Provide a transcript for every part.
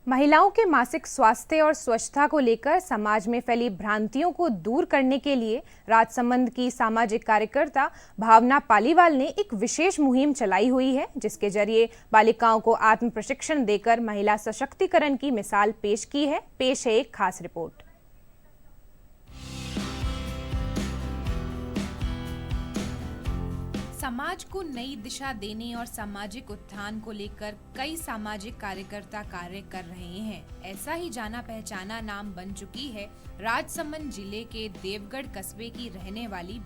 महिलाओं के मासिक स्वास्थ्य और स्वच्छता को लेकर समाज में फैली भ्रांतियों को दूर करने के लिए राजसमंद की सामाजिक कार्यकर्ता भावना पालीवाल ने एक विशेष मुहिम चलाई हुई है, जिसके जरिए बालिकाओं को आत्म प्रशिक्षण देकर महिला सशक्तिकरण की मिसाल पेश की है। पेश है एक खास रिपोर्ट। समाज को नई दिशा देने और सामाजिक उत्थान को लेकर कई सामाजिक कार्यकर्ता कार्य कर रहे हैं। ऐसा ही जाना पहचाना नाम बन चुकी है राजसमंद जिले के देवगढ़ कस्बे की रहने वाली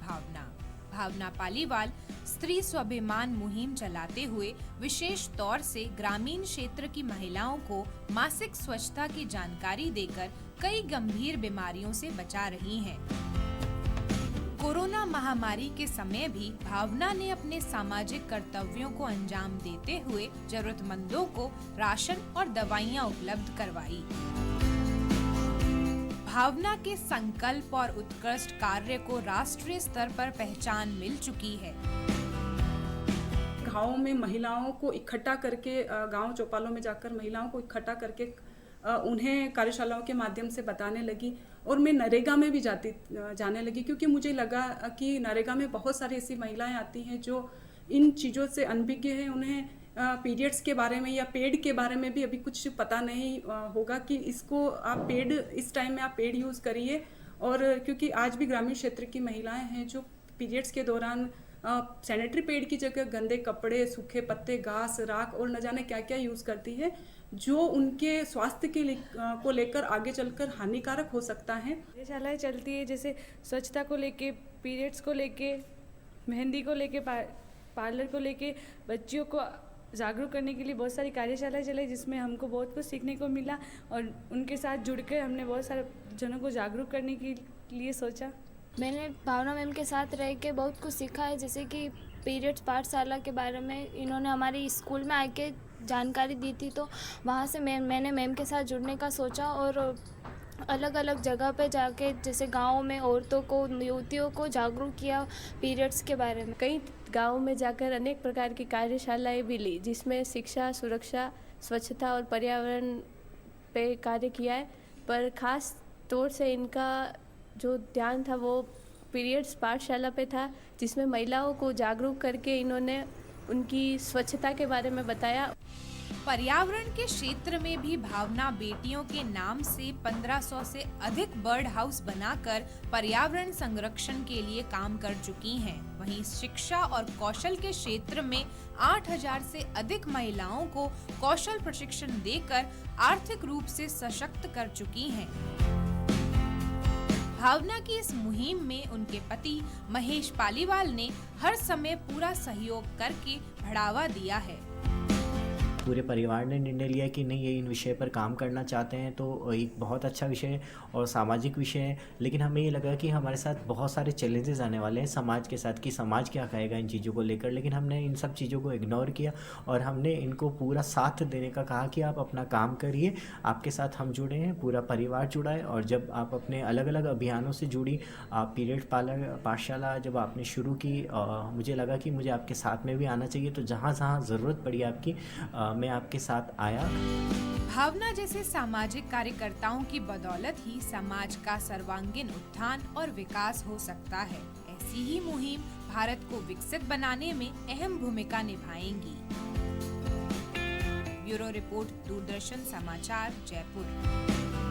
भावना पालीवाल स्त्री स्वाभिमान मुहिम चलाते हुए विशेष तौर से ग्रामीण क्षेत्र की महिलाओं को मासिक स्वच्छता की जानकारी देकर कई गंभीर बीमारियों से बचा रही हैं। कोरोना महामारी के समय भी भावना ने अपने सामाजिक कर्तव्यों को अंजाम देते हुए जरूरतमंदों को राशन और दवाइयां उपलब्ध करवाई। भावना के संकल्प और उत्कृष्ट कार्य को राष्ट्रीय स्तर पर पहचान मिल चुकी है। गाँव में महिलाओं को इकट्ठा करके, गांव चौपालों में जाकर महिलाओं को इकट्ठा करके उन्हें कार्यशालाओं के माध्यम से बताने लगी। और मैं नरेगा में भी जाने लगी, क्योंकि मुझे लगा कि नरेगा में बहुत सारी ऐसी महिलाएं आती हैं जो इन चीज़ों से अनभिज्ञ हैं। उन्हें पीरियड्स के बारे में या पेड के बारे में भी अभी कुछ पता नहीं होगा कि इसको आप पेड, इस टाइम में आप पेड यूज़ करिए। और क्योंकि आज भी ग्रामीण क्षेत्र की महिलाएं हैं जो पीरियड्स के दौरान सैनिटरी पैड की जगह गंदे कपड़े, सूखे पत्ते, घास, राख और न जाने क्या क्या यूज़ करती है, जो उनके स्वास्थ्य को लेकर आगे चलकर हानिकारक हो सकता है। कार्यशालाएँ चलती है, जैसे स्वच्छता को लेके, पीरियड्स को लेके, मेहंदी को लेके, पार्लर को लेके, बच्चियों को जागरूक करने के लिए बहुत सारी कार्यशालाएँ चलाई, जिसमें हमको बहुत कुछ सीखने को मिला। और उनके साथ जुड़कर हमने बहुत सारे जनों को जागरूक करने के लिए सोचा। मैंने भावना मैम के साथ रह के बहुत कुछ सीखा है, जैसे कि पीरियड्स पाठशाला के बारे में इन्होंने हमारे स्कूल में आके जानकारी दी थी, तो वहाँ से मैंने मैम के साथ जुड़ने का सोचा और अलग अलग जगह पे जाके, जैसे गाँव में औरतों को, युवतियों को जागरूक किया पीरियड्स के बारे में। कई गाँव में जाकर अनेक प्रकार की कार्यशालाएँ भी ली, जिसमें शिक्षा, सुरक्षा, स्वच्छता और पर्यावरण पे कार्य किया है। पर ख़ास तौर से इनका जो ध्यान था वो पीरियड्स पाठशाला पे था, जिसमें महिलाओं को जागरूक करके इन्होंने उनकी स्वच्छता के बारे में बताया। पर्यावरण के क्षेत्र में भी भावना बेटियों के नाम से 1500 से अधिक बर्ड हाउस बनाकर पर्यावरण संरक्षण के लिए काम कर चुकी हैं। वहीं शिक्षा और कौशल के क्षेत्र में 8000 से अधिक महिलाओं को कौशल प्रशिक्षण देकर आर्थिक रूप से सशक्त कर चुकी हैं। भावना की इस मुहिम में उनके पति महेश पालीवाल ने हर समय पूरा सहयोग करके बढ़ावा दिया है। पूरे परिवार ने निर्णय लिया कि नहीं, ये इन विषय पर काम करना चाहते हैं, तो एक बहुत अच्छा विषय है और सामाजिक विषय है। लेकिन हमें ये लगा कि हमारे साथ बहुत सारे चैलेंजेस आने वाले हैं समाज के साथ, कि समाज क्या कहेगा इन चीज़ों को लेकर। लेकिन हमने इन सब चीज़ों को इग्नोर किया और हमने इनको पूरा साथ देने का कहा कि आप अपना काम करिए, आपके साथ हम जुड़े हैं, पूरा परिवार जुड़ा है। और जब आप अपने अलग अलग अभियानों से जुड़ी, आप पीरियड पाठशाला जब आपने शुरू की, मुझे लगा कि मुझे आपके साथ में भी आना चाहिए। तो जहाँ जहाँ ज़रूरत पड़ी आपकी, मैं आपके साथ आया। भावना जैसे सामाजिक कार्यकर्ताओं की बदौलत ही समाज का सर्वांगीण उत्थान और विकास हो सकता है। ऐसी ही मुहिम भारत को विकसित बनाने में अहम भूमिका निभाएंगी। ब्यूरो रिपोर्ट, दूरदर्शन समाचार, जयपुर।